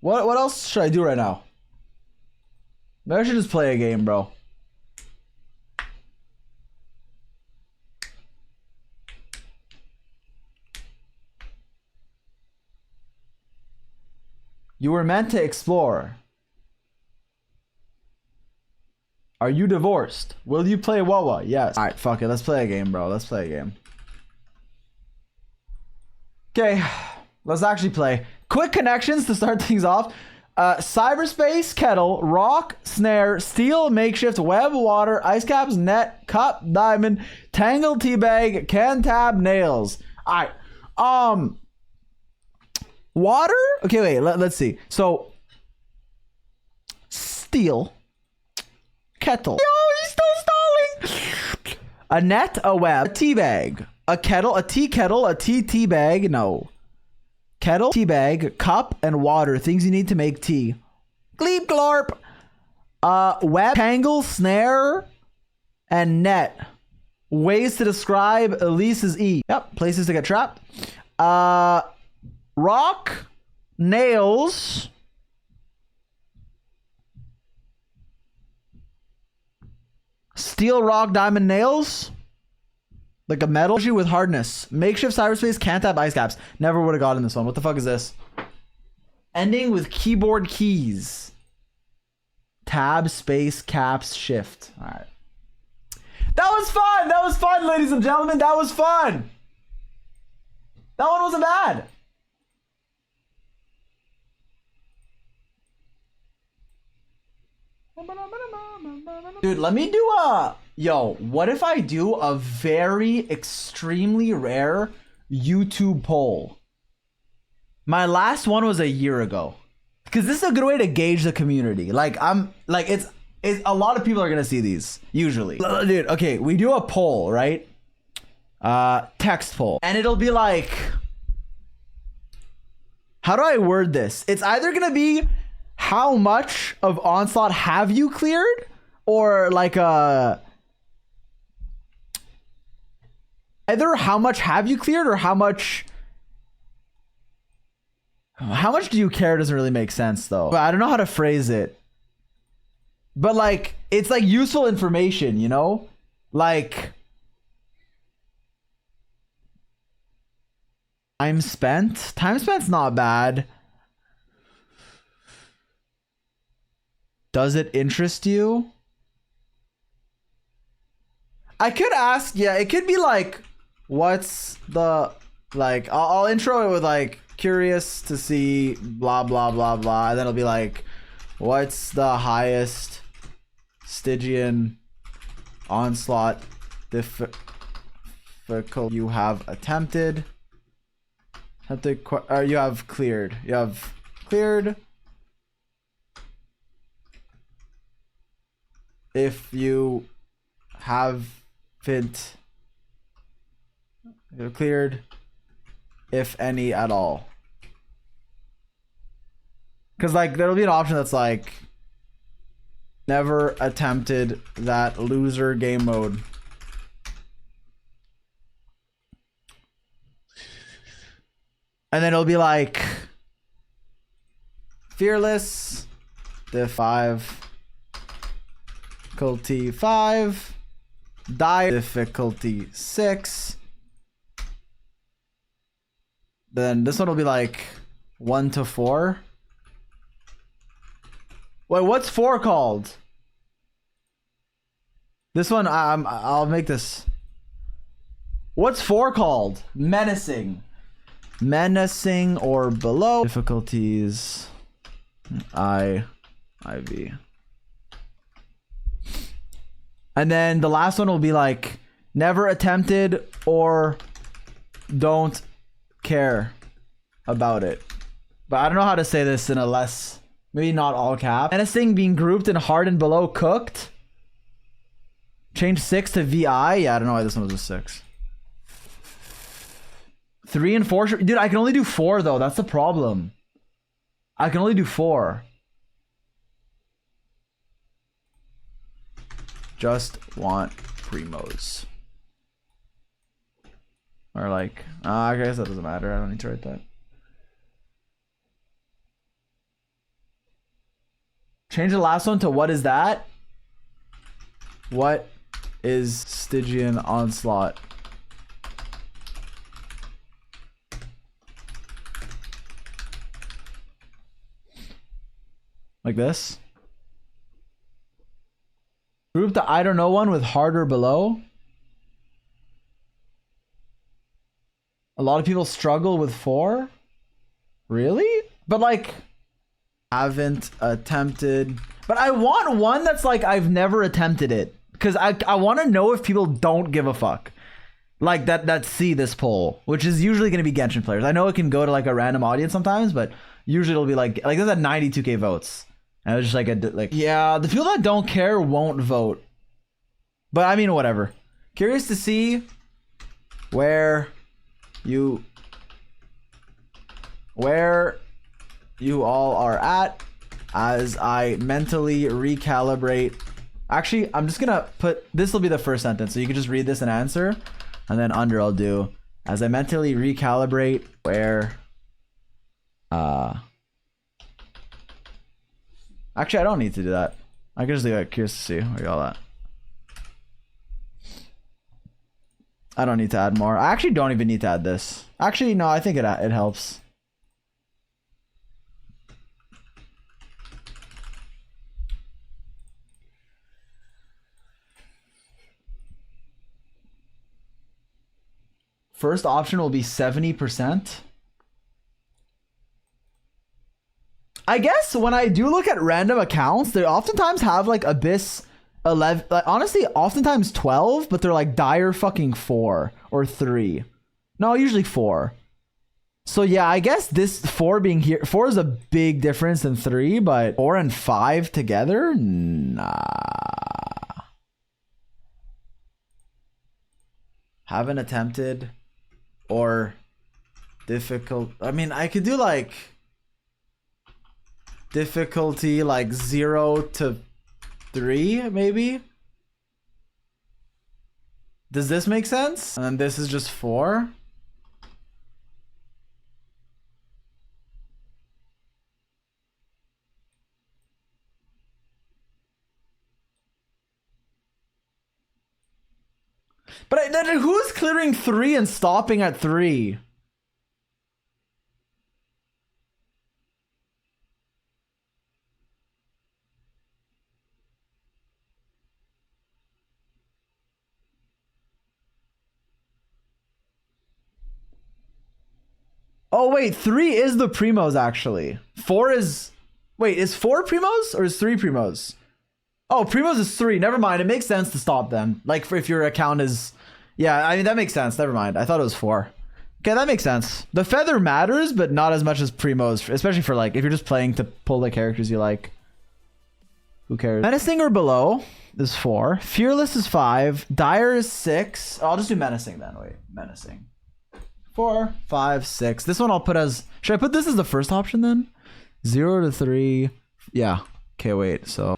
What else should I do right now? Maybe I should just play a game, bro. You were meant to explore. Are you divorced? Will you play Wawa? Yes. Alright, fuck it. Let's play a game, bro. Let's play a game. Okay, let's actually play. Quick connections to start things off. Cyberspace, kettle, rock, snare, steel, makeshift, web, water, ice caps, net, cup, diamond, tangle, teabag, can tab, nails. Alright. Water? Okay, wait, let's see. So, steel, kettle. Yo, he's still stalling. A net, a web, a tea bag, a kettle, a tea kettle, a tea bag. No. Kettle, tea bag, cup, and water. Things you need to make tea. Gleep glorp. Web, tangle, snare, and net. Ways to describe Elise's E. Yep, places to get trapped. Rock, nails, steel, rock, diamond, nails, like a metal issue with hardness. Makeshift, cyberspace, can't have ice caps. Never would have gotten this one. What the fuck is this? Ending with keyboard keys. Tab, space, caps, shift. All right. That was fun. That was fun, ladies and gentlemen. That was fun. That one wasn't bad. Dude, let me do a... Yo, what if I do a very extremely rare YouTube poll? My last one was a year ago. Because this is a good way to gauge the community. Like, it's a lot of people are going to see these, usually. Dude, okay, we do a poll, right? Text poll. And it'll be like... How do I word this? It's either going to be... How much of Onslaught have you cleared? Or like either how much have you cleared or how much do you care doesn't really make sense though. But I don't know how to phrase it. But like it's like useful information, you know? Like time spent? Time spent's not bad. Does it interest you? I could ask, yeah, it could be like, what's the, like, I'll intro it with like, curious to see blah, blah, blah, blah. And then it'll be like, what's the highest Stygian Onslaught difficult you have attempted? You have cleared. You have cleared. If you haven't cleared, if any at all. Because like there'll be an option that's like never attempted that loser game mode. And then it'll be like fearless, diff 5. Difficulty 5, die difficulty 6. Then this one will be like 1 to 4. Wait, what's 4 called? This one, I'll make this. What's 4 called? Menacing. Menacing or below. Difficulties IV. And then the last one will be like never attempted or don't care about it. But I don't know how to say this in a less, maybe not all cap. Menacing being grouped in hard and below cooked. Change 6 to VI. Yeah, I don't know why this one was a 6. 3 and 4. Dude, I can only do 4 though. That's the problem. I can only do 4. Just want primos. Or like, I guess that doesn't matter. I don't need to write that. Change the last one to what is that? What is Stygian Onslaught? Like this. Group the I don't know one with harder below. A lot of people struggle with 4. Really? But like, haven't attempted. But I want one that's like, I've never attempted it. Because I want to know if people don't give a fuck. Like that see this poll. Which is usually going to be Genshin players. I know it can go to like a random audience sometimes. But usually it'll be like there's at 92k votes. And it was just like yeah, the people that don't care won't vote. But I mean, whatever. Curious to see where you all are at as I mentally recalibrate. Actually, I'm just gonna put, this will be the first sentence, so you can just read this and answer, and then under I'll do, as I mentally recalibrate where actually I don't need to do that. I can just do like curious to see where you all at. I don't need to add more. I actually don't even need to add this. Actually, no, I think it helps. First option will be 70%. I guess when I do look at random accounts, they oftentimes have like Abyss 11, like honestly, oftentimes 12, but they're like dire fucking 4 or 3. No, usually 4. So yeah, I guess this 4 being here, 4 is a big difference than 3, but 4 and 5 together? Nah. Haven't attempted or difficult. I mean, I could do like difficulty like 0 to 3 maybe. Does this make sense? And then this is just 4. But then who's clearing 3 and stopping at 3? Oh wait, 3 is the primos actually. 4 is, wait, is 4 primos or is 3 primos? Oh, primos is 3. Never mind. It makes sense to stop them. Like for if your account is, yeah, I mean that makes sense. Never mind. I thought it was 4. Okay, that makes sense. The feather matters, but not as much as primos, especially for like if you're just playing to pull the characters you like. Who cares? Menacing or below is 4. Fearless is 5. Dire is 6. Oh, I'll just do menacing then. Wait, menacing. 4, 5, 6. This one I'll put as, should I put this as the first option then? 0 to 3. Yeah. Okay, wait. So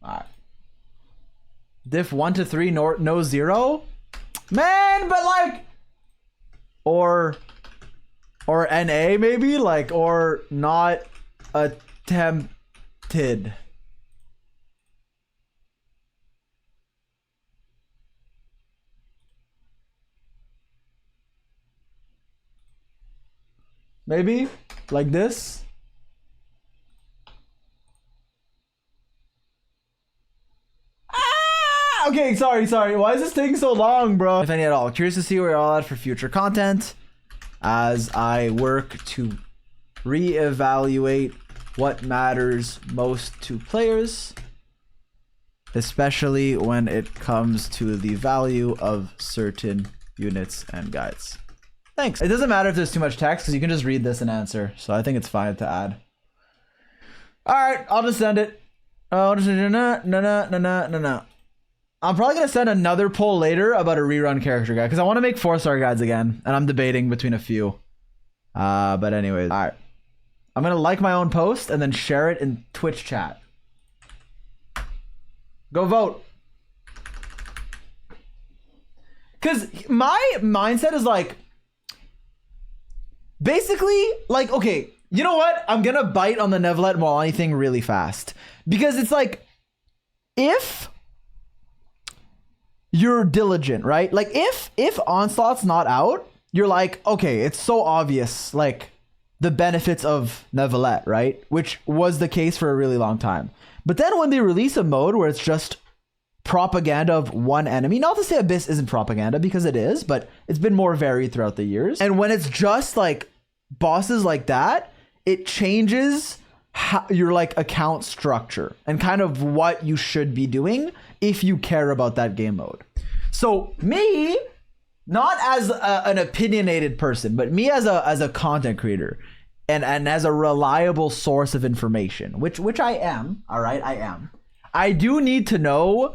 alright. Diff 1 to 3, no 0? Man, but like, or NA maybe? Like, or not attempted. Maybe like this. Ah! Okay, sorry. Why is this taking so long, bro? If any at all. Curious to see where you're all at for future content as I work to reevaluate what matters most to players, especially when it comes to the value of certain units and guides. Thanks. It doesn't matter if there's too much text because you can just read this and answer. So I think it's fine to add. All right, I'll just send it. Oh, no. I'm probably gonna send another poll later about a rerun character guide because I want to make 4-star guides again, and I'm debating between a few. But anyways, all right. I'm gonna like my own post and then share it in Twitch chat. Go vote. Because my mindset is like, basically, like, okay, you know what? I'm gonna bite on the never let Molani thing really fast. Because it's like, if you're diligent, right? Like, if Onslaught's not out, you're like, okay, it's so obvious, like, the benefits of Neuvillette, right? Which was the case for a really long time. But then when they release a mode where it's just propaganda of one enemy, not to say Abyss isn't propaganda, because it is, but it's been more varied throughout the years. And when it's just like bosses like that, it changes how your like account structure and kind of what you should be doing if you care about that game mode. So me, not as an opinionated person, but me as a content creator and as a reliable source of information, which I am, all right, I am. I do need to know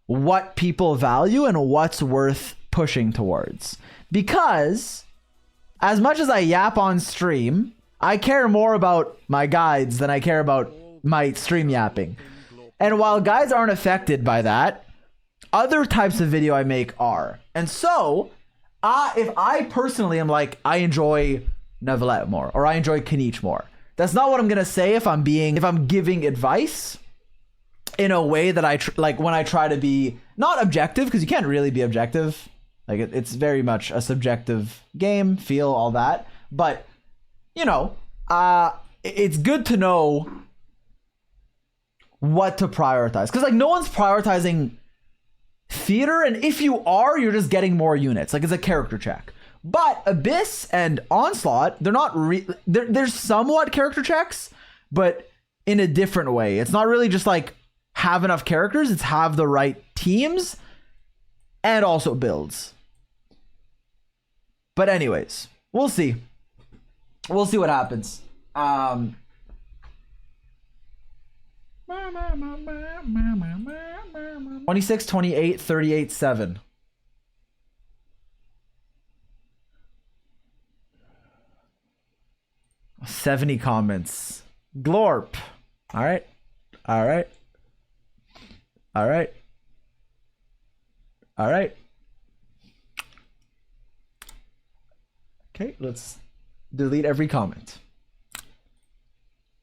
what people value and what's worth pushing towards. Because as much as I yap on stream, I care more about my guides than I care about my stream yapping. And while guides aren't affected by that, other types of video I make are. And so, if I personally am like, I enjoy Neuvillette more, or I enjoy Kniech more, that's not what I'm gonna say if I'm giving advice in a way that like when I try to be not objective, because you can't really be objective. Like it's very much a subjective game, feel, all that. But you know, it's good to know what to prioritize, because like no one's prioritizing theater, and if you are, you're just getting more units. Like it's a character check. But Abyss and Onslaught, they're not they're somewhat character checks, but in a different way. It's not really just like have enough characters, it's have the right teams and also builds. But anyways, we'll see. We'll see what happens. 26, 28, 38, 7. $70 comments. Glorp. All right. All right. All right. All right. Okay, let's delete every comment.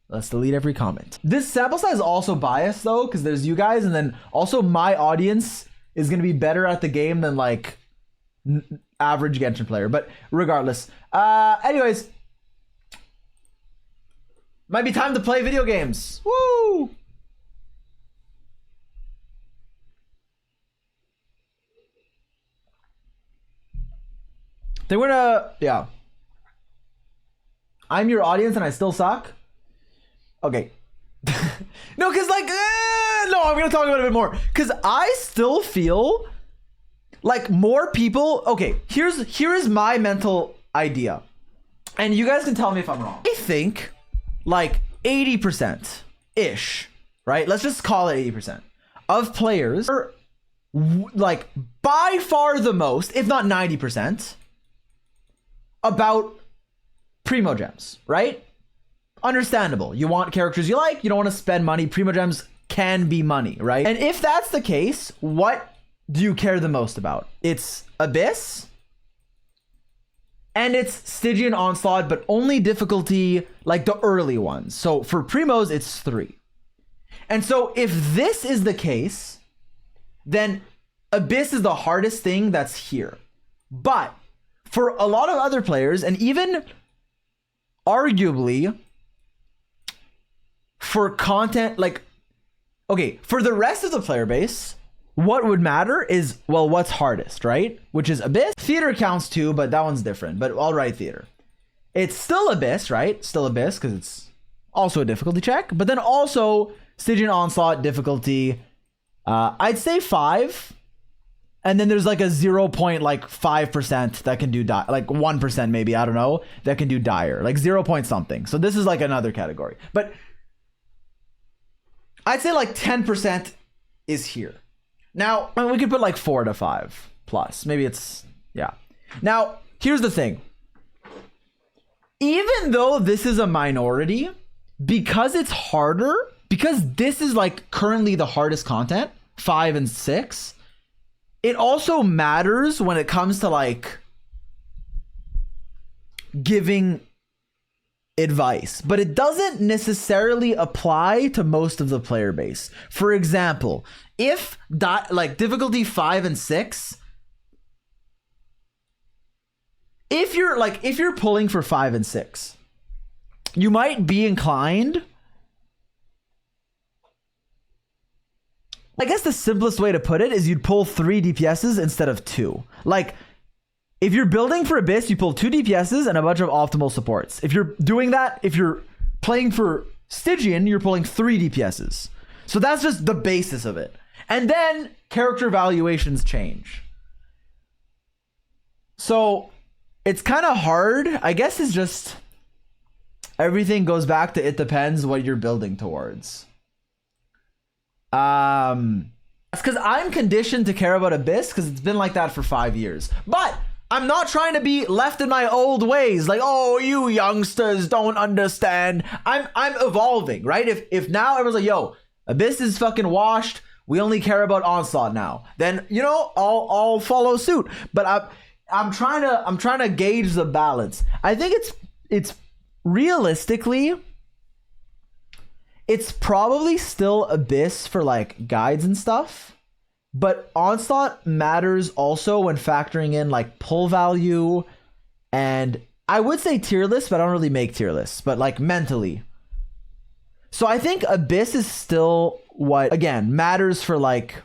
Let's delete every comment. This sample size is also biased though, because there's you guys, and then also my audience is going to be better at the game than like average Genshin player. But regardless, anyways, might be time to play video games. Woo! They were yeah. I'm your audience and I still suck. Okay. No, because like, no, I'm going to talk about it a bit more. Because I still feel like more people, okay, here is my mental idea. And you guys can tell me if I'm wrong. I think like 80%-ish, right? Let's just call it 80% of players are like by far the most, if not 90%, about Primo Gems, right? Understandable. You want characters you like, you don't want to spend money. Primo Gems can be money, right? And if that's the case, what do you care the most about? It's Abyss and it's Stygian Onslaught, but only difficulty like the early ones. So for Primos, it's 3. And so if this is the case, then Abyss is the hardest thing that's here. But for a lot of other players, and even arguably for content, like, okay, for the rest of the player base, what would matter is, well, what's hardest, right? Which is Abyss. Theater counts too, but that one's different. But I'll write Theater. It's still Abyss, right? Still Abyss, because it's also a difficulty check. But then also Stygian Onslaught difficulty, I'd say 5. And then there's like a 0.5% that can do like 1% maybe, I don't know, that can do dire, like 0 point something. So this is like another category. But I'd say like 10% is here. Now, I mean, we could put like 4 to 5 plus. Maybe it's, yeah. Now, here's the thing. Even though this is a minority, because it's harder, because this is like currently the hardest content, 5 and 6, it also matters when it comes to like giving advice, but it doesn't necessarily apply to most of the player base. For example, if like difficulty 5 and 6, if you're pulling for 5 and 6, you might be inclined, I guess the simplest way to put it is you'd pull 3 DPSs instead of 2. Like, if you're building for Abyss, you pull 2 DPSs and a bunch of optimal supports. If you're doing that, if you're playing for Stygian, you're pulling 3 DPSs. So that's just the basis of it. And then character valuations change. So it's kind of hard. I guess it's just everything goes back to it depends what you're building towards. It's because I'm conditioned to care about Abyss because it's been like that for 5 years. But I'm not trying to be left in my old ways. Like, oh, you youngsters don't understand. I'm evolving, right? If now everyone's like, yo, Abyss is fucking washed. We only care about Onslaught now. Then, you know, I'll follow suit. But I'm trying to gauge the balance. I think it's realistically, it's probably still Abyss for like guides and stuff. But Onslaught matters also when factoring in like pull value, and I would say tier lists, but I don't really make tier lists, but like mentally. So I think Abyss is still what, again, matters for like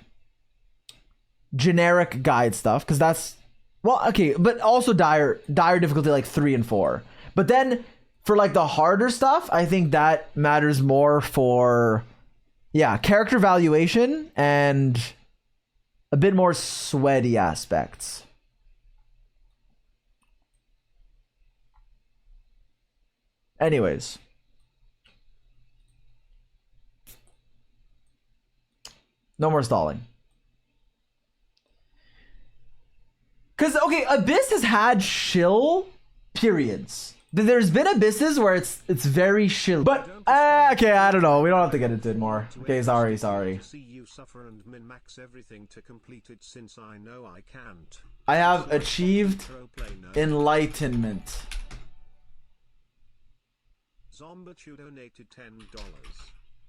generic guide stuff, because that's, well, okay, but also dire difficulty like 3 and 4. But then for like the harder stuff, I think that matters more for, yeah, character valuation and a bit more sweaty aspects. Anyways. No more stalling. Because, okay, Abyss has had shill periods. There's been Abysses where it's very shill. But, okay, I don't know. We don't have to get into it more. Okay, sorry. See you suffer and min-max everything to complete it since I know I can't. I have achieved enlightenment. Zombat, you donated $10.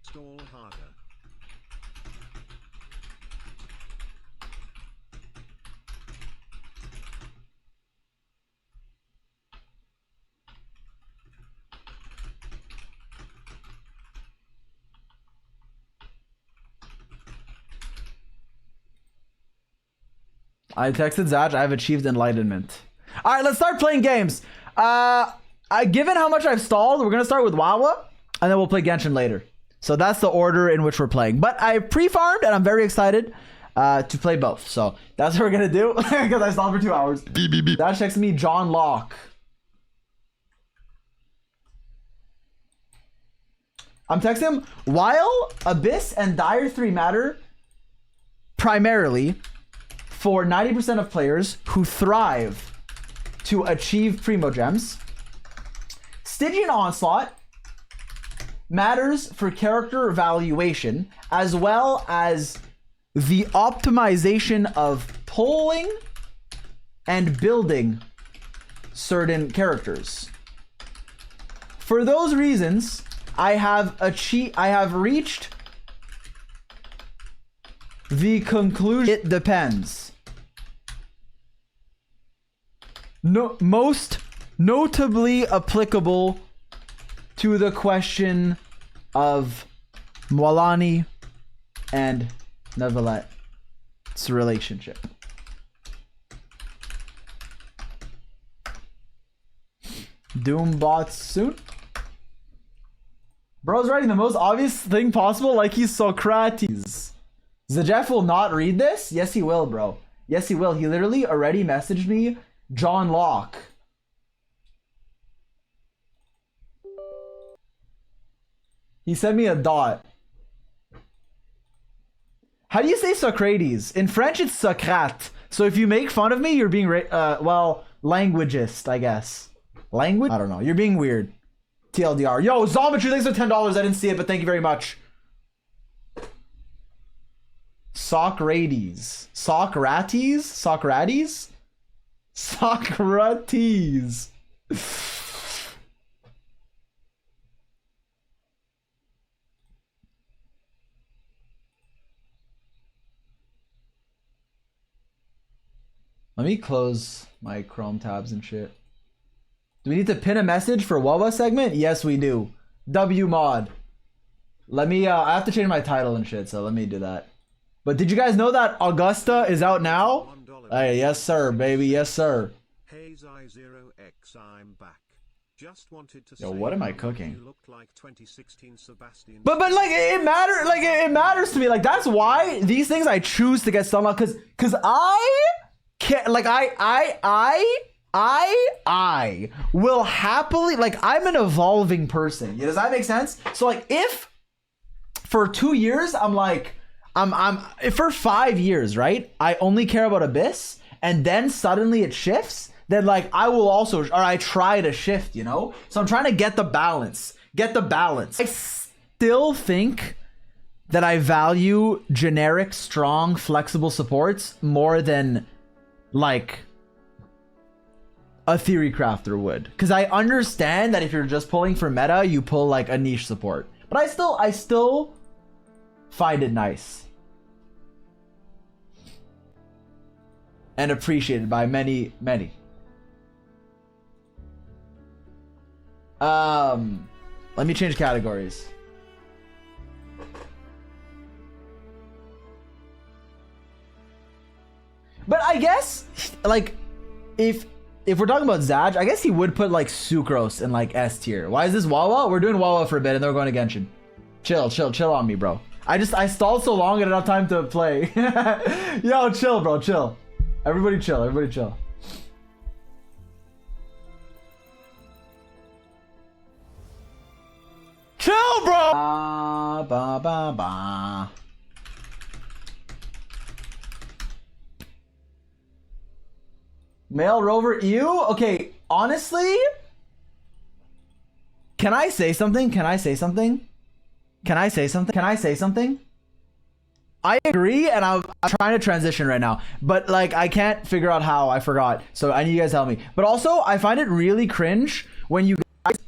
Stall harder. I texted Zach, I've achieved enlightenment. All right, let's start playing games. Given how much I've stalled, we're going to start with Wawa, and then we'll play Genshin later. So that's the order in which we're playing. But I pre-farmed, and I'm very excited to play both. So that's what we're going to do, because I stalled for 2 hours. Zach texted me John Locke. I'm texting him, while Abyss and Dire 3 matter primarily for 90% of players who thrive to achieve Primogems, Stygian Onslaught matters for character evaluation as well as the optimization of pulling and building certain characters. For those reasons, I have reached the conclusion, it depends. Most notably applicable to the question of Mwalani and Nevalet's relationship. Doombots soon. Bro's writing the most obvious thing possible like he's Socrates. Zajef will not read this? Yes, he will, bro. Yes, he will. He literally already messaged me John Locke. He sent me a dot. How do you say Socrates? In French, it's Socrate. So if you make fun of me, you're being, well, languageist, I guess. Language? I don't know. You're being weird. TLDR. Yo, Zombitry, thanks for $10. I didn't see it, but thank you very much. Socrates. Socrates? Socrates? Socrates. Let me close my Chrome tabs and shit. Do we need to pin a message for Wawa segment? Yes, we do. W mod. Let me, I have to change my title and shit, so let me do that. But did you guys know that Augusta is out now? Hey, yes sir, baby, yes sir. Hey zy0x, I'm back. Just wanted to Yo, say what am I cooking? You looked like 2016 Sebastian. But like it matters, like it matters to me. Like that's why these things I choose to get stung out, cause I can't, like I will happily, like I'm an evolving person. Does that make sense? So like if for 2 years I'm like if for 5 years, right, I only care about Abyss, and then suddenly it shifts, then like I will also, or I try to shift, you know? So I'm trying to get the balance. I still think that I value generic, strong, flexible supports more than like a theory crafter would. Because I understand that if you're just pulling for meta, you pull like a niche support. But I still find it nice. And appreciated by many, many. Let me change categories. But I guess, like, if we're talking about Zaj, I guess he would put like Sucrose in like S tier. Why is this Wawa? We're doing Wawa for a bit and then we're going to Genshin. Chill on me, bro. I stalled so long I didn't have time to play. Yo, chill, bro, chill. Everybody chill, Chill, bro! Male rover, ew? Okay, honestly, can I say something? I agree, and I'm trying to transition right now, but like I can't figure out how. I forgot, so I need you guys to help me. But also, I find it really cringe when you guys.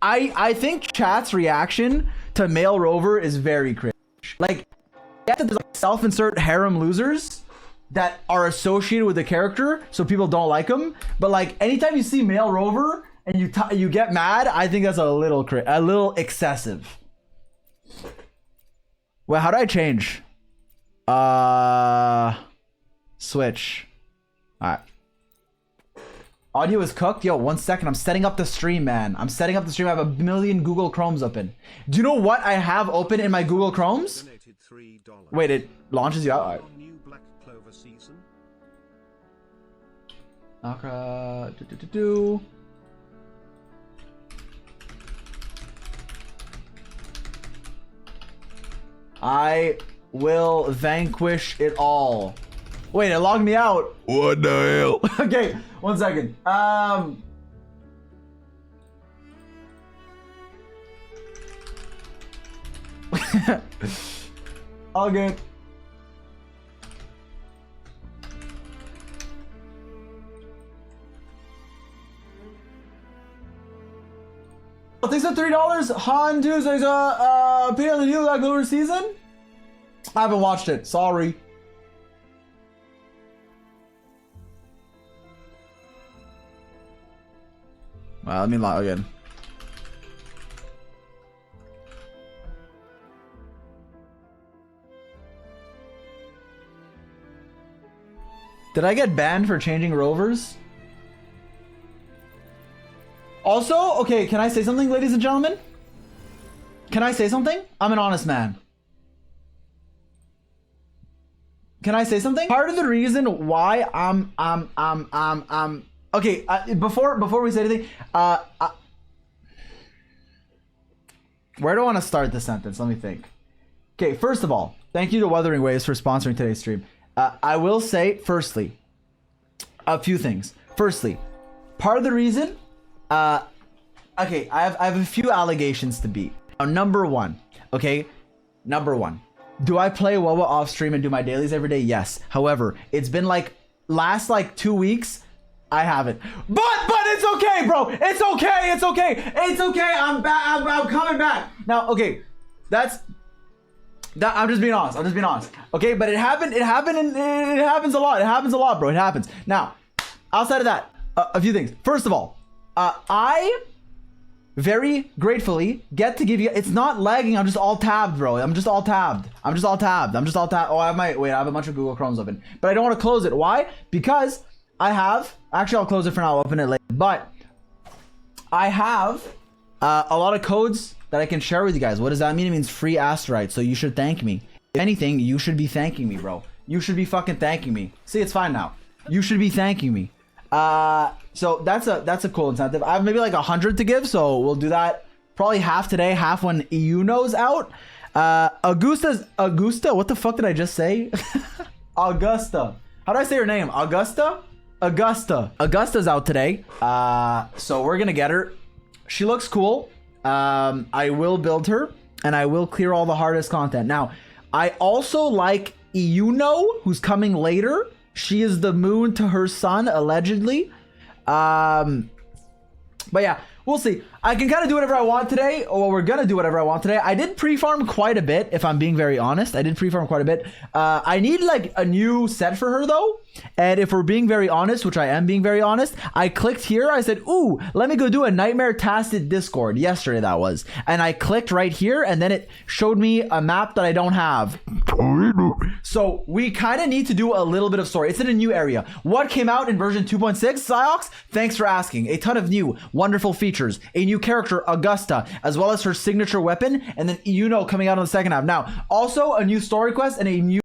I think chat's reaction to male rover is very cringe. Like, there's like self-insert harem losers that are associated with the character, so people don't like them. But like, anytime you see male rover and you get mad, I think that's a little excessive. Well, how do I change? Switch. All right. Audio is cooked. Yo, 1 second. I'm setting up the stream, man. I have a million Google Chromes open. Do you know what I have open in my Google Chromes? Wait, it launches you out. All right. Akra, I will vanquish it all. Wait, it logged me out. What the hell? Okay, 1 second. All good. Thanks for $3. Han Dudes, there's a opinion on the new Black Clover season? I haven't watched it. Sorry. Well, let me log again. Did I get banned for changing rovers? Also, okay, can I say something, ladies and gentlemen? Can I say something? I'm an honest man. Can I say something? Part of the reason why okay, before we say anything, where do I want to start this sentence? Let me think. Okay, first of all, thank you to Wuthering Waves for sponsoring today's stream. I will say, firstly, a few things. Firstly, part of the reason, okay, I have a few allegations to beat. Now, number one, do I play WoW off stream and do my dailies every day? Yes. However, it's been like last 2 weeks, I haven't. But it's okay, bro. It's okay. I'm back. I'm coming back. Now, okay, I'm just being honest. I'm just being honest. Okay, but it happened. It happened, and it happens a lot. It happens a lot, bro. It happens. Now, outside of that, a few things. First of all, I very gratefully get to give you. It's not lagging. I'm just all tabbed, bro. I'm just all tabbed. Oh, I have I have a bunch of Google Chromes open, but I don't want to close it. Why? Because I have. Actually, I'll close it for now. I'll open it later. But I have a lot of codes that I can share with you guys. What does that mean? It means free asteroids. So you should thank me. If anything, you should be thanking me, bro. You should be fucking thanking me. See, it's fine now. You should be thanking me. So that's a cool incentive. I have maybe like 100 to give, so we'll do that probably half today, half when EU knows out. Augusta. What the fuck did I just say? Augusta. How do I say her name? Augusta. Augusta's out today. So we're gonna get her. She looks cool. I will build her, and I will clear all the hardest content. Now, I also like Iuno, who's coming later. She is the moon to her sun, allegedly. But yeah, we'll see. I can kind of do whatever I want today, or we're gonna do whatever I want today. I did pre-farm quite a bit, if I'm being very honest. I need like a new set for her though. And if we're being very honest, which I am being very honest, I clicked here. I said, ooh, let me go do a nightmare tasted Discord. Yesterday that was. And I clicked right here, and then it showed me a map that I don't have. So we kind of need to do a little bit of story. It's in a new area. What came out in version 2.6? zy0x? Thanks for asking. A ton of new, wonderful features. A new character, Augusta, as well as her signature weapon, and then Iuno coming out in the second half. Now, also a new story quest and a new